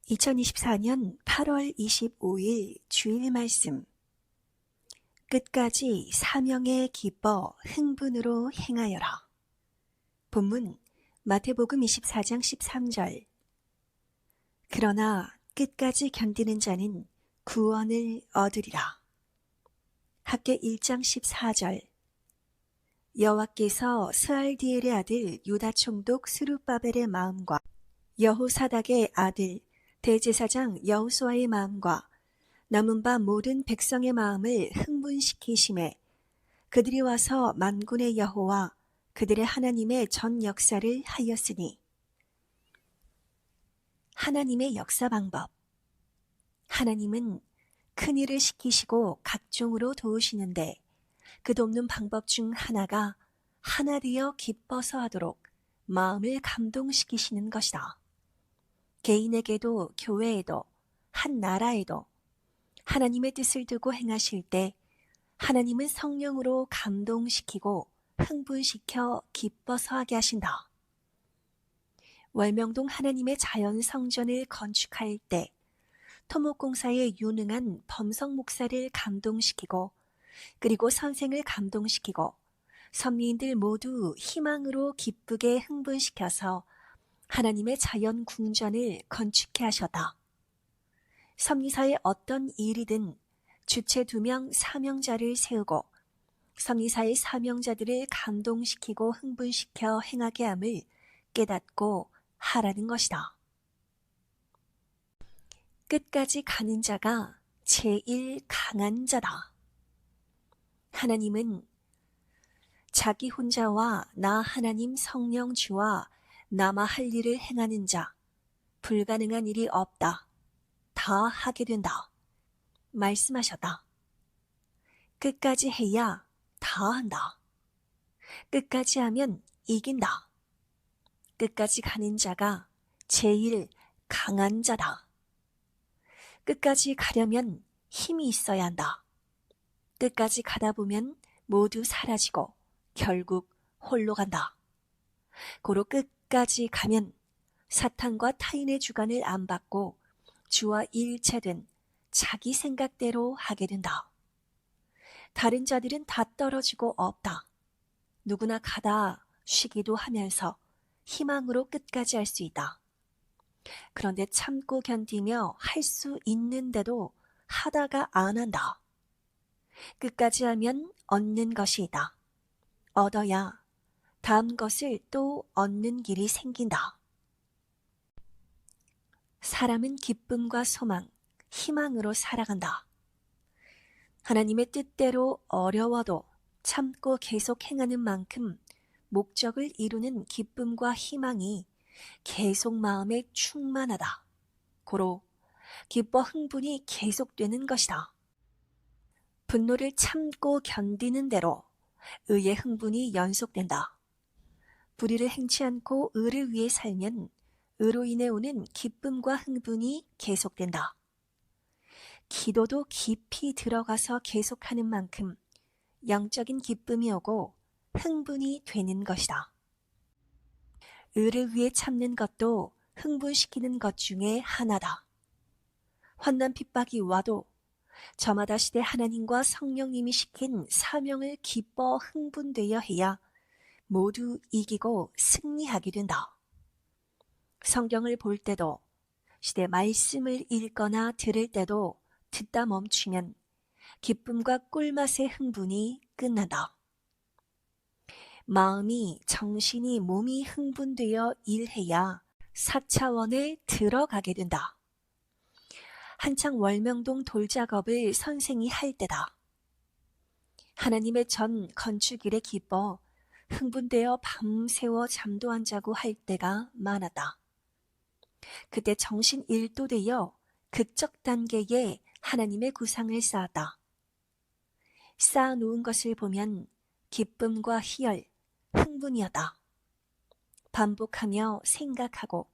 2024년 8월 25일 주일 말씀. 끝까지 사명에 기뻐 흥분으로 행하여라. 본문 마태복음 24장 13절. 그러나 끝까지 견디는 자는 구원을 얻으리라. 학개 1장 14절. 여호와께서 스알디엘의 아들 유다 총독 스룹바벨의 마음과 여호사닥의 아들 대제사장 여호수아의 마음과 남은 바 모든 백성의 마음을 흥분시키심에 그들이 와서 만군의 여호와 그들의 하나님의 전 역사를 하였으니. 하나님의 역사 방법. 하나님은 큰 일을 시키시고 각종으로 도우시는데 그 돕는 방법 중 하나가 하나 되어 기뻐서 하도록 마음을 감동시키시는 것이다. 개인에게도 교회에도 한 나라에도 하나님의 뜻을 두고 행하실 때 하나님은 성령으로 감동시키고 흥분시켜 기뻐서 하게 하신다. 월명동 하나님의 자연 성전을 건축할 때 토목공사에 유능한 범석 목사를 감동시키고 그리고 선생을 감동시키고 선민들 모두 희망으로 기쁘게 흥분시켜서 하나님의 자연 궁전을 건축해 하셨다. 섭리사의 어떤 일이든 주체 2명 사명자를 세우고 섭리사의 사명자들을 감동시키고 흥분시켜 행하게 함을 깨닫고 하라는 것이다. 끝까지 가는 자가 제일 강한 자다. 하나님은 자기 혼자와 나 하나님 성령 주와 남아 할 일을 행하는 자, 불가능한 일이 없다. 다 하게 된다. 말씀하셨다. 끝까지 해야 다 한다. 끝까지 하면 이긴다. 끝까지 가는 자가 제일 강한 자다. 끝까지 가려면 힘이 있어야 한다. 끝까지 가다 보면 모두 사라지고 결국 홀로 간다. 고로 끝까지 가면 사탄과 타인의 주관을 안 받고 주와 일체된 자기 생각대로 하게 된다. 다른 자들은 다 떨어지고 없다. 누구나 가다 쉬기도 하면서 희망으로 끝까지 할 수 있다. 그런데 참고 견디며 할 수 있는데도 하다가 안 한다. 끝까지 하면 얻는 것이 있다. 얻어야 다음 것을 또 얻는 길이 생긴다. 사람은 기쁨과 소망, 희망으로 살아간다. 하나님의 뜻대로 어려워도 참고 계속 행하는 만큼 목적을 이루는 기쁨과 희망이 계속 마음에 충만하다. 고로 기뻐 흥분이 계속되는 것이다. 분노를 참고 견디는 대로 의의 흥분이 연속된다. 불의를 행치 않고 의를 위해 살면 의로 인해 오는 기쁨과 흥분이 계속된다. 기도도 깊이 들어가서 계속하는 만큼 영적인 기쁨이 오고 흥분이 되는 것이다. 의를 위해 참는 것도 흥분시키는 것 중에 하나다. 환난 핍박이 와도 저마다 시대 하나님과 성령님이 시킨 사명을 기뻐 흥분되어 해야 모두 이기고 승리하게 된다. 성경을 볼 때도 시대 말씀을 읽거나 들을 때도 듣다 멈추면 기쁨과 꿀맛의 흥분이 끝난다. 마음이, 정신이, 몸이 흥분되어 일해야 4차원에 들어가게 된다. 한창 월명동 돌작업을 선생이 할 때다. 하나님의 전 건축일에 기뻐 흥분되어 밤새워 잠도 안 자고 할 때가 많았다. 그때 정신 일도되어 극적 단계에 하나님의 구상을 쌓았다. 쌓아놓은 것을 보면 기쁨과 희열, 흥분이었다. 반복하며 생각하고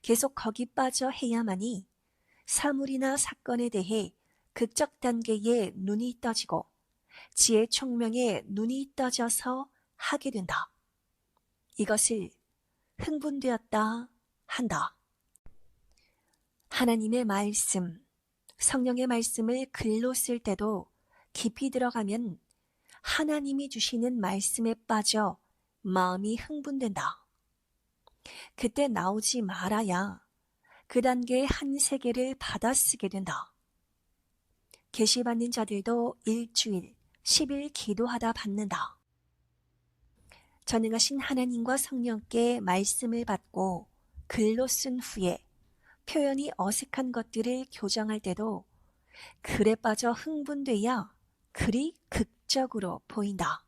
계속 거기 빠져 해야만이 사물이나 사건에 대해 극적 단계에 눈이 떠지고 지혜 총명에 눈이 떠져서 하게 된다. 이것을 흥분되었다 한다. 하나님의 말씀, 성령의 말씀을 글로 쓸 때도 깊이 들어가면 하나님이 주시는 말씀에 빠져 마음이 흥분된다. 그때 나오지 말아야 그 단계의 한 세계를 받아쓰게 된다. 계시받는 자들도 일주일, 10일 기도하다 받는다. 전능하신 하나님과 성령께 말씀을 받고 글로 쓴 후에 표현이 어색한 것들을 교정할 때도 글에 빠져 흥분돼야 글이 극적으로 보인다.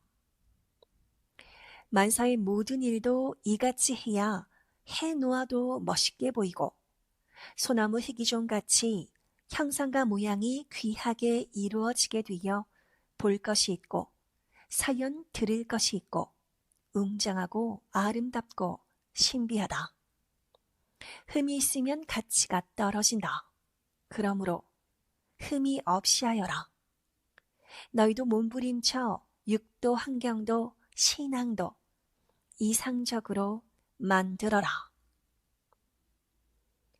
만사의 모든 일도 이같이 해야 해놓아도 멋있게 보이고 소나무 희귀종같이 형상과 모양이 귀하게 이루어지게 되어 볼 것이 있고 사연 들을 것이 있고 웅장하고 아름답고 신비하다. 흠이 있으면 가치가 떨어진다. 그러므로 흠이 없이 하여라. 너희도 몸부림쳐 육도 환경도 신앙도 이상적으로 만들어라.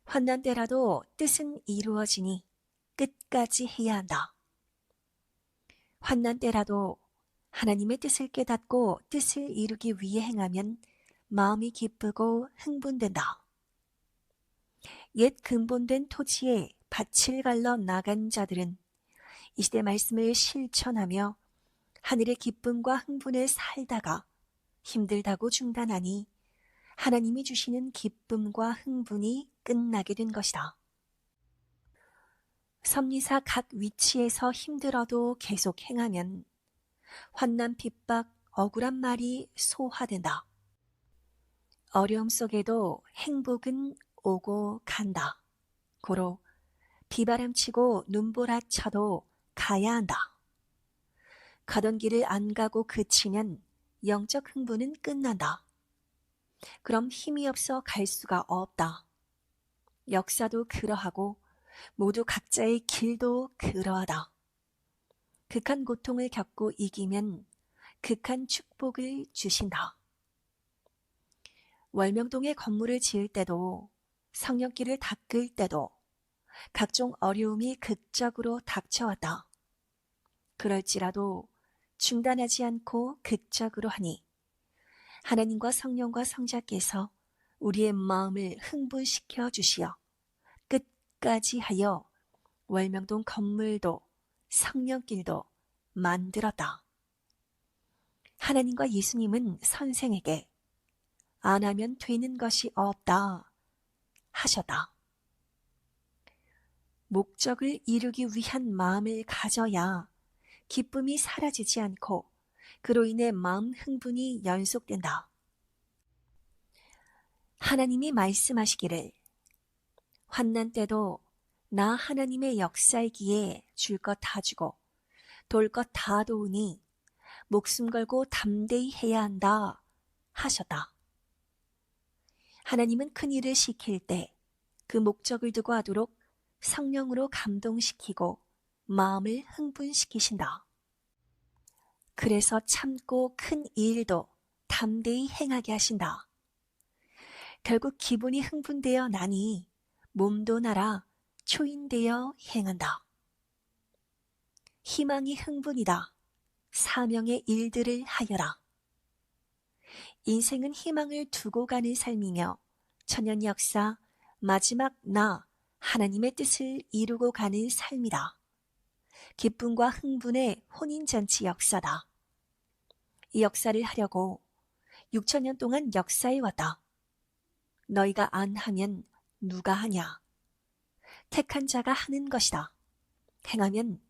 환난 때라도 뜻은 이루어지니 끝까지 해야 한다. 환난 때라도 하나님의 뜻을 깨닫고 뜻을 이루기 위해 행하면 마음이 기쁘고 흥분된다. 옛 근본된 토지에 밭을 갈러 나간 자들은 이 시대 말씀을 실천하며 하늘의 기쁨과 흥분에 살다가 힘들다고 중단하니 하나님이 주시는 기쁨과 흥분이 끝나게 된 것이다. 섭리사 각 위치에서 힘들어도 계속 행하면 환난 핍박 억울한 말이 소화된다. 어려움 속에도 행복은 오고 간다. 고로 비바람치고 눈보라쳐도 가야 한다. 가던 길을 안 가고 그치면 영적 흥분은 끝난다. 그럼 힘이 없어 갈 수가 없다. 역사도 그러하고 모두 각자의 길도 그러하다. 극한 고통을 겪고 이기면 극한 축복을 주신다. 월명동에 건물을 지을 때도 성령길을 닦을 때도 각종 어려움이 극적으로 닥쳐왔다. 그럴지라도 중단하지 않고 극적으로 하니 하나님과 성령과 성자께서 우리의 마음을 흥분시켜 주시어 끝까지 하여 월명동 건물도 성령길도 만들었다. 하나님과 예수님은 선생에게 안 하면 되는 것이 없다 하셨다. 목적을 이루기 위한 마음을 가져야 기쁨이 사라지지 않고 그로 인해 마음 흥분이 연속된다. 하나님이 말씀하시기를 환난 때도 나 하나님의 역사이기에 줄 것 다 주고 돌 것 다 도우니 목숨 걸고 담대히 해야 한다 하셨다. 하나님은 큰 일을 시킬 때 그 목적을 두고 하도록 성령으로 감동시키고 마음을 흥분시키신다. 그래서 참고 큰 일도 담대히 행하게 하신다. 결국 기분이 흥분되어 나니 몸도 날아 초인되어 행한다. 희망이 흥분이다. 사명의 일들을 하여라. 인생은 희망을 두고 가는 삶이며 천년 역사 마지막 나 하나님의 뜻을 이루고 가는 삶이다. 기쁨과 흥분의 혼인잔치 역사다. 이 역사를 하려고 6천년 동안 역사해 왔다. 너희가 안 하면 누가 하냐? 택한 자가 하는 것이다. 행하면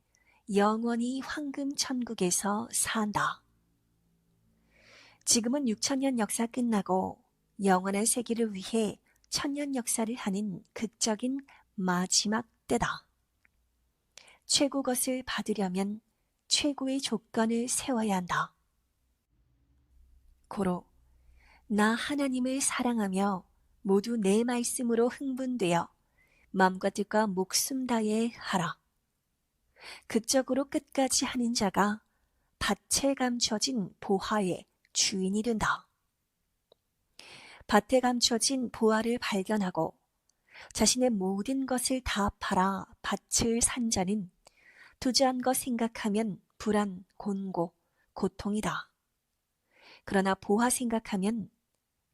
영원히 황금 천국에서 산다. 지금은 6천년 역사 끝나고 영원한 세계를 위해 천년 역사를 하는 극적인 마지막 때다. 최고 것을 받으려면 최고의 조건을 세워야 한다. 고로 나 하나님을 사랑하며 모두 내 말씀으로 흥분되어 마음과 뜻과 목숨 다해 하라. 극적으로 끝까지 하는 자가 밭에 감춰진 보화의 주인이 된다. 밭에 감춰진 보화를 발견하고 자신의 모든 것을 다 팔아 밭을 산 자는 투자한 것 생각하면 불안, 곤고, 고통이다. 그러나 보화 생각하면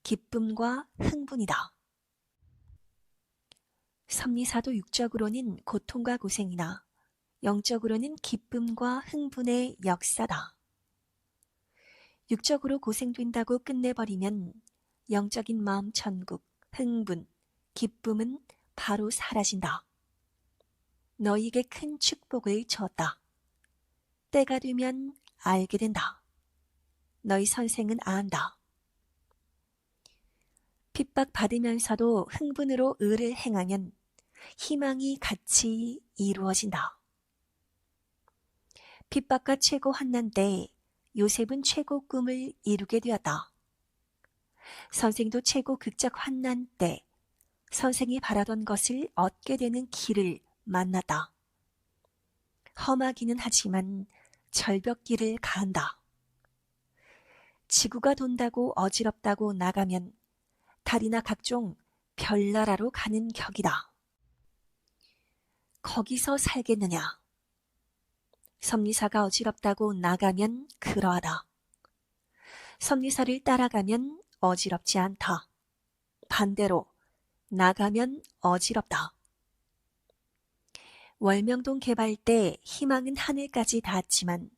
기쁨과 흥분이다. 섭리사도 육적으로는 고통과 고생이나 영적으로는 기쁨과 흥분의 역사다. 육적으로 고생된다고 끝내버리면 영적인 마음 천국, 흥분, 기쁨은 바로 사라진다. 너희에게 큰 축복을 주었다. 때가 되면 알게 된다. 너희 선생은 안다. 핍박받으면서도 흥분으로 의를 행하면 희망이 같이 이루어진다. 핍박과 최고 환난 때 요셉은 최고 꿈을 이루게 되었다. 선생도 최고 극적 환난 때 선생이 바라던 것을 얻게 되는 길을 만났다. 험하기는 하지만 절벽길을 가한다. 지구가 돈다고 어지럽다고 나가면 달이나 각종 별나라로 가는 격이다. 거기서 살겠느냐? 섭리사가 어지럽다고 나가면 그러하다. 섭리사를 따라가면 어지럽지 않다. 반대로 나가면 어지럽다. 월명동 개발 때 희망은 하늘까지 닿았지만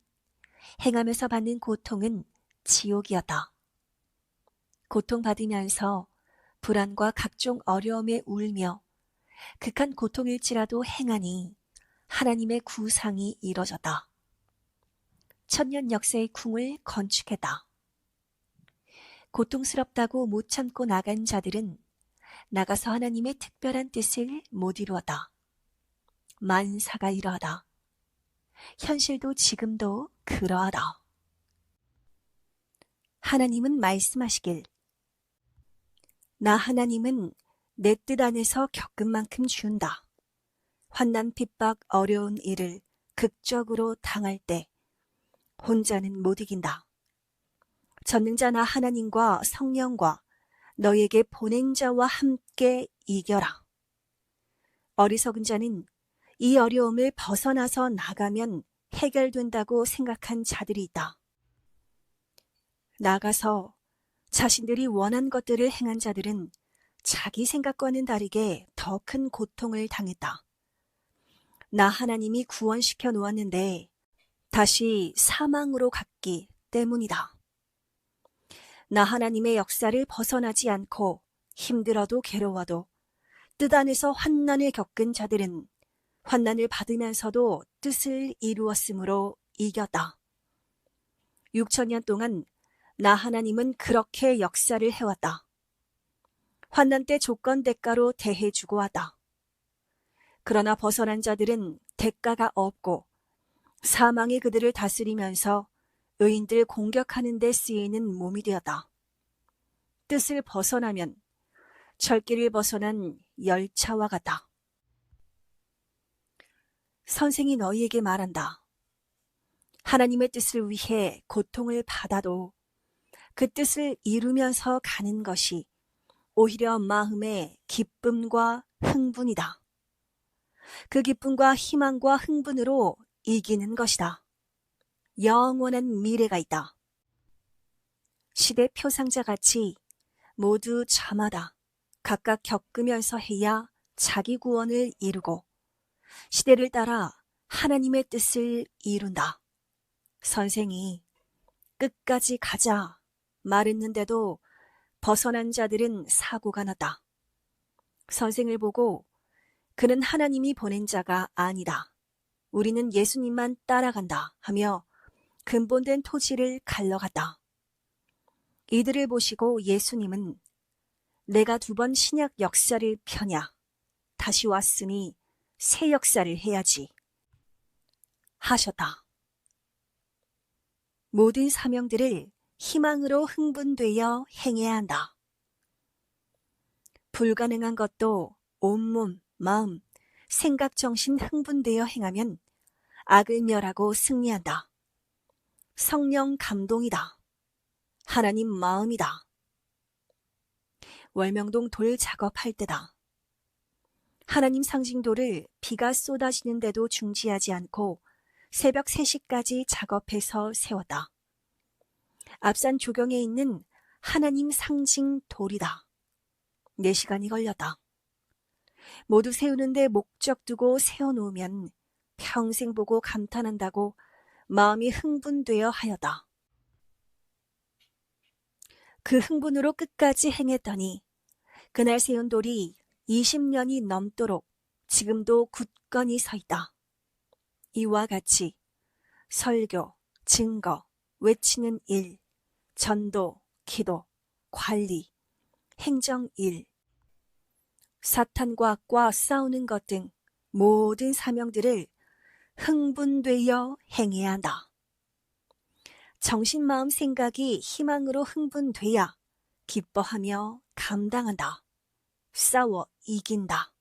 행하면서 받는 고통은 지옥이었다. 고통받으면서 불안과 각종 어려움에 울며 극한 고통일지라도 행하니 하나님의 구상이 이뤄졌다. 천년 역사의 궁을 건축했다. 고통스럽다고 못 참고 나간 자들은 나가서 하나님의 특별한 뜻을 못 이루었다. 만사가 이러하다. 현실도 지금도 그러하다. 하나님은 말씀하시길 나 하나님은 내 뜻 안에서 겪은 만큼 준다. 환난 핍박 어려운 일을 극적으로 당할 때 혼자는 못 이긴다. 전능자 나 하나님과 성령과 너에게 보낸 자와 함께 이겨라. 어리석은 자는 이 어려움을 벗어나서 나가면 해결된다고 생각한 자들이 있다. 나가서 자신들이 원한 것들을 행한 자들은 자기 생각과는 다르게 더 큰 고통을 당했다. 나 하나님이 구원시켜 놓았는데 다시 사망으로 갔기 때문이다. 나 하나님의 역사를 벗어나지 않고 힘들어도 괴로워도 뜻 안에서 환난을 겪은 자들은 환난을 받으면서도 뜻을 이루었으므로 이겼다. 6,000년 동안 나 하나님은 그렇게 역사를 해왔다. 환난 때 조건 대가로 대해주고 왔다. 그러나 벗어난 자들은 대가가 없고 사망이 그들을 다스리면서 의인들 공격하는 데 쓰이는 몸이 되었다. 뜻을 벗어나면 절길을 벗어난 열차와 같다. 선생이 너희에게 말한다. 하나님의 뜻을 위해 고통을 받아도 그 뜻을 이루면서 가는 것이 오히려 마음의 기쁨과 흥분이다. 그 기쁨과 희망과 흥분으로 이기는 것이다. 영원한 미래가 있다. 시대 표상자같이 모두 저마다 각각 겪으면서 해야 자기 구원을 이루고 시대를 따라 하나님의 뜻을 이룬다. 선생이 끝까지 가자 말했는데도 벗어난 자들은 사고가 났다. 선생을 보고 그는 하나님이 보낸 자가 아니다. 우리는 예수님만 따라간다 하며 근본된 토지를 갈러갔다. 이들을 보시고 예수님은 내가 2번 신약 역사를 펴냐. 다시 왔으니 새 역사를 해야지 하셨다. 모든 사명들을 희망으로 흥분되어 행해야 한다. 불가능한 것도 온몸, 마음, 생각, 정신 흥분되어 행하면 악을 멸하고 승리한다. 성령 감동이다. 하나님 마음이다. 월명동 돌 작업할 때다. 하나님 상징도를 비가 쏟아지는데도 중지하지 않고 새벽 3시까지 작업해서 세웠다. 앞산 조경에 있는 하나님 상징 돌이다. 4시간이 걸렸다. 모두 세우는데 목적 두고 세워놓으면 평생 보고 감탄한다고 마음이 흥분되어 하였다. 그 흥분으로 끝까지 행했더니 그날 세운 돌이 20년이 넘도록 지금도 굳건히 서 있다. 이와 같이 설교, 증거, 외치는 일, 전도, 기도, 관리, 행정 일, 사탄과 악과 싸우는 것 등 모든 사명들을 흥분되어 행해야 한다. 정신, 마음, 생각이 희망으로 흥분돼야 기뻐하며 감당한다. 싸워 이긴다.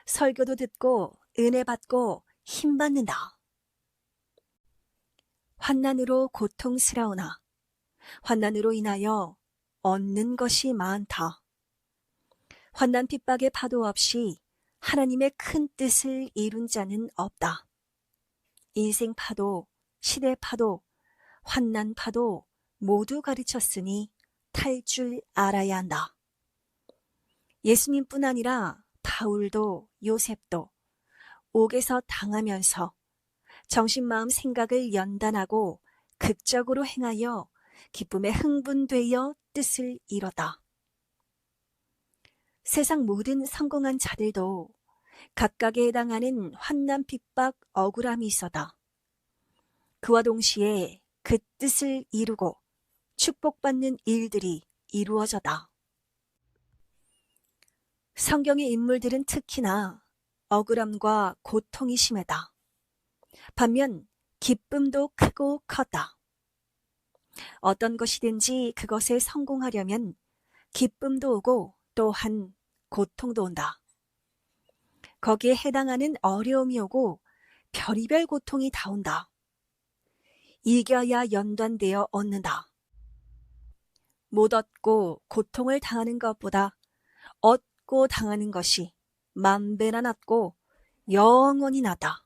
설교도 듣고 은혜 받고 힘 받는다. 환난으로 고통스러우나 환난으로 인하여 얻는 것이 많다. 환난 핍박의 파도 없이 하나님의 큰 뜻을 이룬 자는 없다. 인생 파도, 시대 파도, 환난 파도 모두 가르쳤으니 탈 줄 알아야 한다. 예수님뿐 아니라 바울도 요셉도 옥에서 당하면서 정신, 마음, 생각을 연단하고 극적으로 행하여 기쁨에 흥분되어 뜻을 이뤘다. 세상 모든 성공한 자들도 각각에 해당하는 환난, 핍박, 억울함이 있었다. 그와 동시에 그 뜻을 이루고 축복받는 일들이 이루어졌다. 성경의 인물들은 특히나 억울함과 고통이 심하다. 반면 기쁨도 크고 컸다. 어떤 것이든지 그것에 성공하려면 기쁨도 오고 또한 고통도 온다. 거기에 해당하는 어려움이 오고 별의별 고통이 다 온다. 이겨야 연단되어 얻는다. 못 얻고 고통을 당하는 것보다 얻고 당하는 것이 만배나 낫고 영원히 낫다.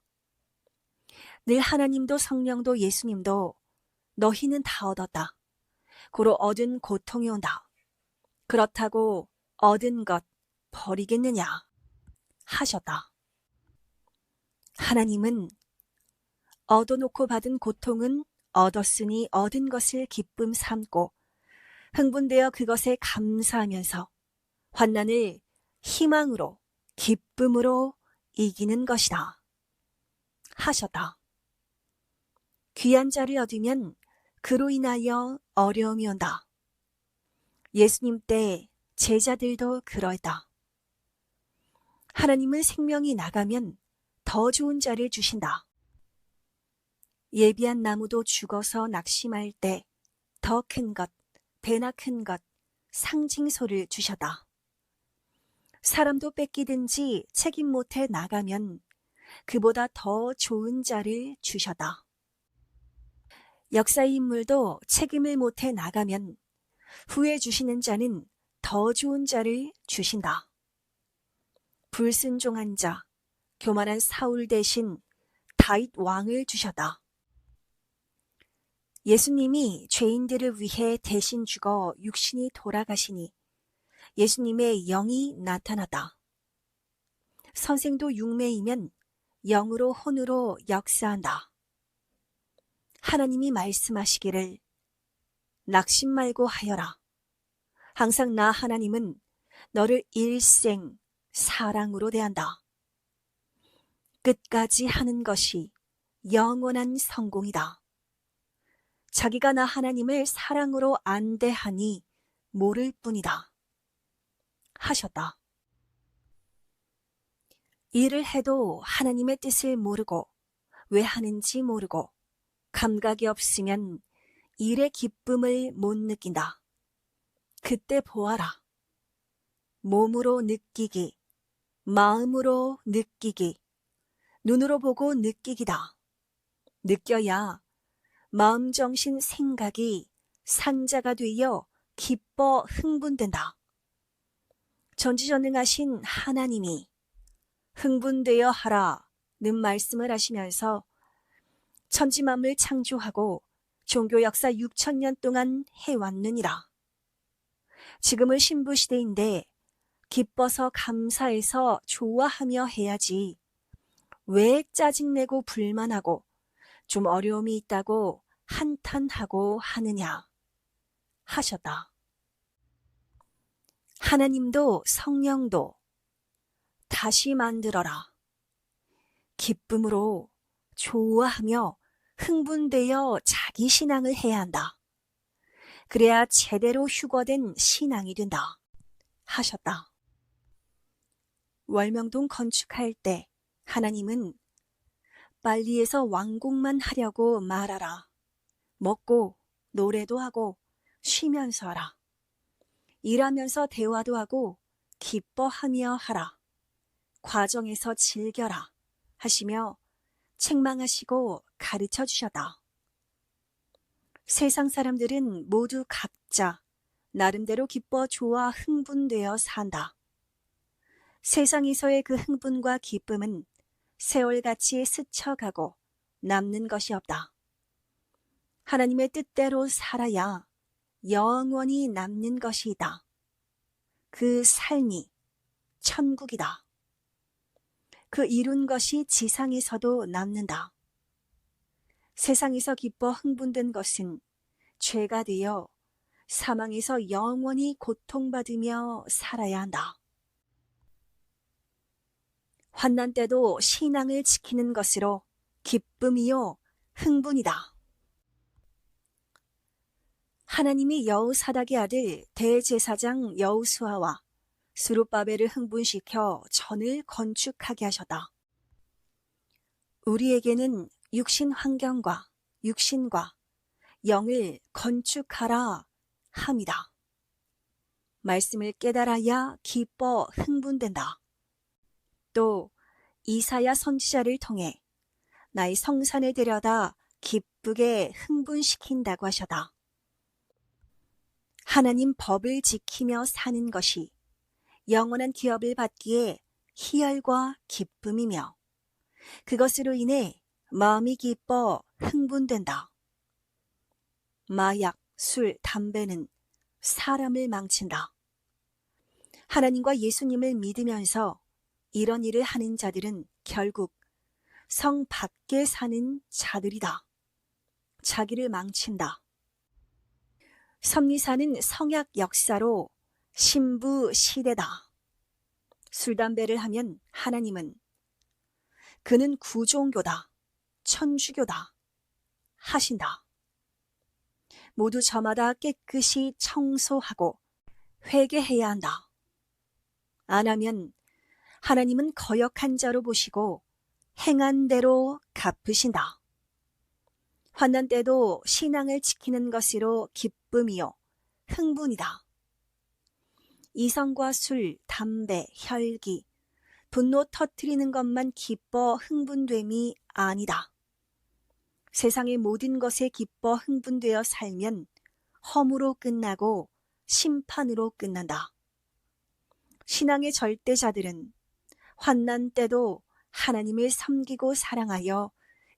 늘 하나님도 성령도 예수님도 너희는 다 얻었다. 고로 얻은 고통이 온다. 그렇다고 얻은 것 버리겠느냐 하셨다. 하나님은 얻어놓고 받은 고통은 얻었으니 얻은 것을 기쁨 삼고 흥분되어 그것에 감사하면서 환난을 희망으로 기쁨으로 이기는 것이다 하셨다. 귀한 자를 얻으면 그로 인하여 어려움이 온다. 예수님 때 제자들도 그러했다. 하나님은 생명이 나가면 더 좋은 자를 주신다. 예비한 나무도 죽어서 낙심할 때 더 큰 것, 배나 큰 것, 상징소를 주셨다. 사람도 뺏기든지 책임 못해 나가면 그보다 더 좋은 자를 주셨다. 역사의 인물도 책임을 못해 나가면 후에 주시는 자는 더 좋은 자를 주신다. 불순종한 자, 교만한 사울 대신 다윗 왕을 주셨다. 예수님이 죄인들을 위해 대신 죽어 육신이 돌아가시니 예수님의 영이 나타났다. 선생도 육매이면 영으로 혼으로 역사한다. 하나님이 말씀하시기를 낙심 말고 하여라. 항상 나 하나님은 너를 일생 사랑으로 대한다. 끝까지 하는 것이 영원한 성공이다. 자기가 나 하나님을 사랑으로 안 대하니 모를 뿐이다 하셨다. 일을 해도 하나님의 뜻을 모르고 왜 하는지 모르고 감각이 없으면 일의 기쁨을 못 느낀다. 그때 보아라. 몸으로 느끼기, 마음으로 느끼기, 눈으로 보고 느끼기다. 느껴야 마음, 정신, 생각이 산자가 되어 기뻐 흥분된다. 전지전능하신 하나님이 흥분되어 하라는 말씀을 하시면서 천지만물 창조하고 종교 역사 6,000년 동안 해왔느니라. 지금은 신부시대인데 기뻐서 감사해서 좋아하며 해야지. 왜 짜증내고 불만하고 좀 어려움이 있다고 한탄하고 하느냐 하셨다. 하나님도 성령도 다시 만들어라. 기쁨으로 좋아하며 흥분되어 자기 신앙을 해야 한다. 그래야 제대로 휴거된 신앙이 된다 하셨다. 월명동 건축할 때 하나님은 빨리해서 완공만 하려고 말하라. 먹고 노래도 하고 쉬면서 하라. 일하면서 대화도 하고 기뻐하며 하라. 과정에서 즐겨라 하시며 책망하시고 가르쳐 주셨다. 세상 사람들은 모두 각자 나름대로 기뻐 좋아 흥분되어 산다. 세상에서의 그 흥분과 기쁨은 세월같이 스쳐가고 남는 것이 없다. 하나님의 뜻대로 살아야 영원히 남는 것이다. 그 삶이 천국이다. 그 이룬 것이 지상에서도 남는다. 세상에서 기뻐 흥분된 것은 죄가 되어 사망에서 영원히 고통받으며 살아야 한다. 환난 때도 신앙을 지키는 것으로 기쁨이요 흥분이다. 하나님이 여호사닥의 아들 대제사장 여호수아와 스룹바벨을 흥분시켜 전을 건축하게 하셨다. 우리에게는 육신 환경과 육신과 영을 건축하라 함이다. 말씀을 깨달아야 기뻐 흥분된다. 또 이사야 선지자를 통해 나의 성산에 데려다 기쁘게 흥분시킨다고 하셨다. 하나님 법을 지키며 사는 것이 영원한 기업을 받기에 희열과 기쁨이며 그것으로 인해 마음이 기뻐 흥분된다. 마약, 술, 담배는 사람을 망친다. 하나님과 예수님을 믿으면서 이런 일을 하는 자들은 결국 성 밖에 사는 자들이다. 자기를 망친다. 섭리사는 성약 역사로 신부 시대다. 술, 담배를 하면 하나님은 그는 구종교다, 천주교다 하신다. 모두 저마다 깨끗이 청소하고 회개해야 한다. 안 하면 하나님은 거역한 자로 보시고 행한 대로 갚으신다. 환난 때도 신앙을 지키는 것으로 기쁨이요 흥분이다. 이성과 술, 담배, 혈기, 분노 터뜨리는 것만 기뻐 흥분됨이 아니다. 세상의 모든 것에 기뻐 흥분되어 살면 험으로 끝나고 심판으로 끝난다. 신앙의 절대자들은 환난 때도 하나님을 섬기고 사랑하여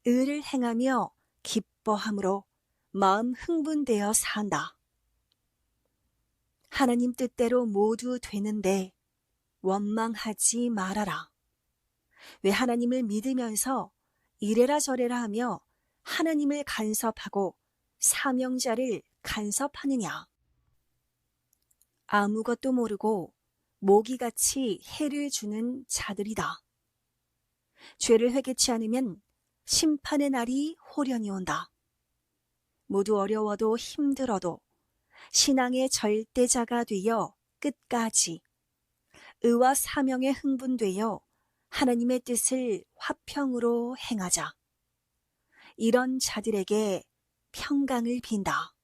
의를 행하며 기뻐함으로 마음 흥분되어 산다. 하나님 뜻대로 모두 되는데 원망하지 말아라. 왜 하나님을 믿으면서 이래라 저래라 하며 하나님을 간섭하고 사명자를 간섭하느냐? 아무것도 모르고 모기같이 해를 주는 자들이다. 죄를 회개치 않으면 심판의 날이 호련히 온다. 모두 어려워도 힘들어도 신앙의 절대자가 되어 끝까지 의와 사명에 흥분되어 하나님의 뜻을 화평으로 행하자. 이런 자들에게 평강을 빈다.